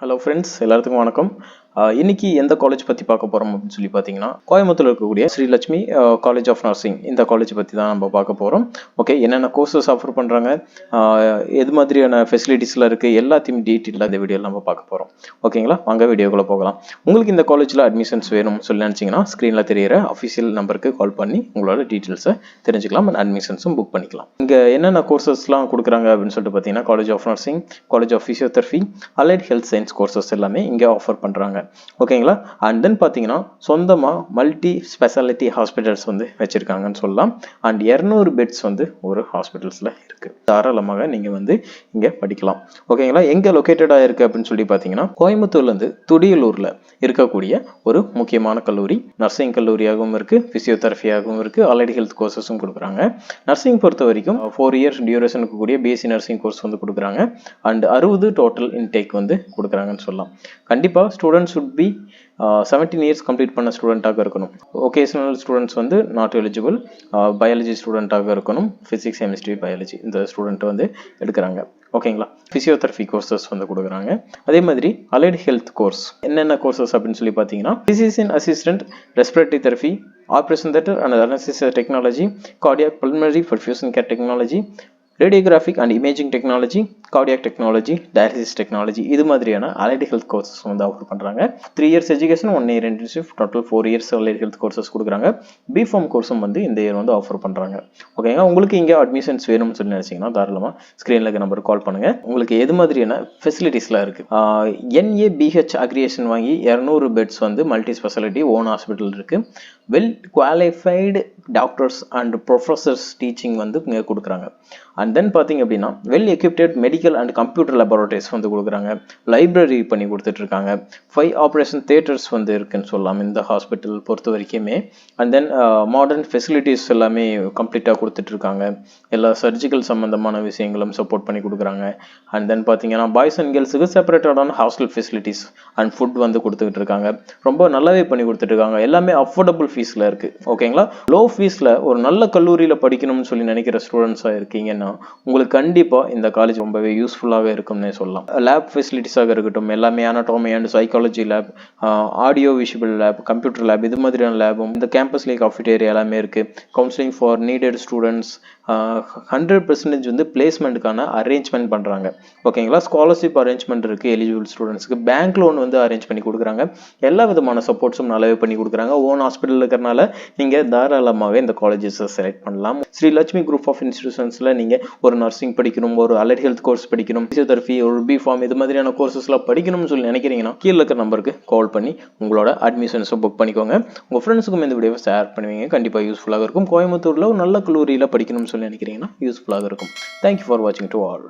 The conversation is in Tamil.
ஹலோ ஃப்ரெண்ட்ஸ், எல்லாத்துக்கும் வணக்கம். இன்னைக்கு எந்த காலேஜ் பற்றி பார்க்க போகிறோம் அப்படின்னு சொல்லி பார்த்தீங்கன்னா, கோயம்புத்தூர் இருக்கக்கூடிய ஸ்ரீலட்சுமி காலேஜ் ஆஃப் நர்சிங் இந்த காலேஜ் பற்றி தான் நம்ம பார்க்க போகிறோம். ஓகே, என்னென்ன கோர்சஸ் ஆஃபர் பண்ணுறாங்க, எது மாதிரியான ஃபெசிலிட்டிஸ்லாம் இருக்குது, எல்லாத்தையும் டீட்டெயிலாக இந்த வீடியோவில் நம்ம பார்க்க போகிறோம். ஓகேங்களா, வாங்க வீடியோக்குள்ளே போகலாம். உங்களுக்கு இந்த காலேஜில் அட்மிஷன்ஸ் வேணும்னு சொல்லி நினச்சிங்கன்னா ஸ்க்ரீனில் தெரியிற அஃபிஷியல் நம்பருக்கு கால் பண்ணி உங்களோட டீட்டெயில்ஸை தெரிஞ்சுக்கலாம் அண்ட் அட்மிஷன்ஸும் புக் பண்ணிக்கலாம். இங்கே என்னென்ன கோர்சஸ்லாம் கொடுக்குறாங்க அப்படின்னு சொல்லிட்டு பார்த்தீங்கன்னா, college of nursing, college of physiotherapy, allied health science courses எல்லாமே இங்கே ஆஃபர் பண்ணுறாங்க. ஓகேங்களா, அண்ட் தென் பார்த்தீங்கன்னா சொந்தமாக மல்டி ஸ்பெஷாலிட்டி ஹாஸ்பிட்டல்ஸ் வந்து வச்சுருக்காங்கன்னு சொல்லலாம். அண்ட் 200 பெட்ஸ் வந்து ஒரு ஹாஸ்பிட்டல்ஸில் இருக்குது. தாராளமாக நீங்கள் வந்து இங்கே படிக்கலாம். ஓகேங்களா, எங்கே லொக்கேட்டடாக இருக்குது அப்படின்னு சொல்லி பார்த்தீங்கன்னா, கோயம்புத்தூர்லேருந்து துடியலூரில் இருக்கக்கூடிய ஒரு முக்கியமான கல்லூரி. நர்சிங் கல்லூரியாகவும் இருக்குது, ஃபிசியோதெரபியாகவும் இருக்குது, அலைட் ஹெல்த் கோர்சஸும் கொடுக்குறாங்க. நர்சிங் பொறுத்த வரைக்கும் 4 இயர்ஸ் டியூரேஷனுக்கு கூடிய பிஎஸ்சி நர்சிங் கோர்ஸ் வந்து கொடுக்குறாங்க. அண்ட் 60 டோட்டல் இன்டேக் வந்து கொடுக்குறாங்கன்னு சொல்லலாம். கண்டிப்பாக students would be 17 years complete பண்ண ஸ்டூடெண்ட்டாக இருக்கணும். ஒகேஷனல் ஸ்டூடெண்ட்ஸ் வந்து நாட் எலிஜிபிள். பயாலஜி ஸ்டூடெண்ட்டாக இருக்கணும். ஃபிசிக்ஸ், கெமிஸ்ட்ரி, பயாலஜி இந்த ஸ்டூடெண்ட் வந்து எடுக்கிறாங்க. ஓகேங்களா, ஃபிசியோதெரபி கோர்சஸ் வந்து கொடுக்குறாங்க. அதே மாதிரி அலைட் ஹெல்த் கோர்ஸ் என்னென்ன கோர்சஸ் அப்படின்னு சொல்லி பார்த்தீங்கன்னா, physician assistant, respiratory therapy, operation theatre and anaesthesia technology, cardiac pulmonary perfusion care technology, radiographic and imaging technology, cardiac technology, dialysis technology, இது மாதிரியான அலைட் ஹெல்த் கோர்சஸ் வந்து ஆஃபர் பண்ணுறாங்க. 3 years education, 1 year internship, total 4 years allied health courses கொடுக்குறாங்க. பிஃபார்ம் கோர்ஸும் வந்து இந்த இயர் வந்து ஆஃபர் பண்ணுறாங்க. ஓகேங்க, உங்களுக்கு இங்கே அட்மிஷன்ஸ் வேணும்னு சொல்லி நினச்சிங்கன்னா தாராளமாக ஸ்க்ரீனில் இருக்க நம்பருக்கு கால் பண்ணுங்கள். உங்களுக்கு எது மாதிரியான ஃபெசிலிட்டிஸ்லாம் இருக்குது, NABH அக்ரிகேஷன் வாங்கி 200 பெட்ஸ் வந்து மல்டி ஸ்பெஷாலிட்டி ஓன் ஹாஸ்பிட்டல் இருக்குது. Well qualified doctors and professors teaching வந்து இங்கே கொடுக்குறாங்க. அண்ட் தென் பார்த்தீங்க அப்படின்னா well equipped medical and computer laboratories வந்து கொடுக்குறாங்க. லைப்ரரி பண்ணி கொடுத்துட்ருக்காங்க. 5 ஆப்ரேஷன் தியேட்டர்ஸ் வந்து இருக்குன்னு சொல்லலாம் இந்த ஹாஸ்பிட்டல் பொறுத்த வரைக்குமே. அண்ட் தென் மாடர்ன் ஃபெசிலிட்டிஸ் எல்லாமே கம்ப்ளீட்டாக கொடுத்துட்ருக்காங்க. எல்லா சர்ஜிக்கல் சம்மந்தமான விஷயங்களும் சப்போர்ட் பண்ணி கொடுக்குறாங்க. அண்ட் தென் பார்த்தீங்கன்னா பாய்ஸ் அண்ட் கேர்ள்ஸுக்கு செப்பரேட்டடான ஹாஸ்டல் ஃபெசிலிட்டிஸ் அண்ட் ஃபுட் வந்து கொடுத்துக்கிட்டு இருக்காங்க. ரொம்ப நல்லாவே பண்ணி கொடுத்துட்ருக்காங்க. எல்லாமே அஃபோர்டபுள் ஃபீஸில் இருக்குது. ஓகேங்களா, லோ ஃபீஸில் ஒரு நல்ல கல்லூரியில் படிக்கணும்னு சொல்லி நினைக்கிற ஸ்டூடெண்ட்ஸாக இருக்கீங்கன்னா உங்களுக்கு கண்டிப்பாக இந்த காலேஜ் ரொம்பவே யூஸ்ஃபுல்லாக இருக்கும்னே சொல்லலாம். லேப் ஃபெசிலிட்டிஸாக இருக்கட்டும், எல்லாமே anatomy and psychology lab, audio visual lab, computer lab, இது மாதிரியான லேபும் இந்த கேம்பஸ்லேயே காஃபிடேரியா எல்லாமே இருக்குது. கவுன்சிலிங் ஃபார் நீடட் ஸ்டூடெண்ட்ஸ், 100% வந்து பிளேஸ்மெண்ட்டுக்கான அரேஞ்ச்மெண்ட் பண்ணுறாங்க. ஓகேங்களா, ஸ்காலர்ஷிப் அரேஞ்ச்மெண்ட் இருக்குது எலிஜிபிள் ஸ்டூடெண்ட்ஸ்க்கு. பேங்க் லோன் வந்து அரேஞ்ச் பண்ணி கொடுக்குறாங்க. எல்லா விதமான சப்போர்ட்ஸும் நல்லாவே பண்ணி கொடுக்குறாங்க. ஓன் ஹாஸ்பிட்டல் இருக்கிறனால நீங்கள் தாராளமாகவே இந்த காலேஜஸை செலக்ட் பண்ணலாம். ஸ்ரீலட்சுமி குரூப் ஆஃப் இன்ஸ்டிடியூஷன்ஸில் நீங்கள் ஒரு நர்சிங் படிக்கணும், ஒரு அலைட் ஹெல்த் கோர்ஸ் படிக்கணும், ஃபிசியோதெரபி, ஒரு பிஃபார்ம், இது மாதிரியான கோர்சஸ்லாம் படிக்கணும்னு சொல்லி நினைக்கிறீங்கன்னா கீழே இருக்கிற நம்பருக்கு கால் பண்ணி உங்களோட அட்மிஷன்ஸை புக் பண்ணிக்கோங்க. உங்கள் ஃப்ரெண்ட்ஸுக்கும் இந்த வீடியோவை ஷேர் பண்ணுவீங்க, கண்டிப்பாக யூஸ்ஃபுல்லாக இருக்கும். கோயம்புத்தூரில் ஒரு நல்ல கல்லூரியில் படிக்கணும்னு சொல்லி நினைக்கிறீங்கன்னா யூஸ்ஃபுல்லாக இருக்கும். தேங்க்யூ ஃபார் வாட்சிங் டு ஆல்.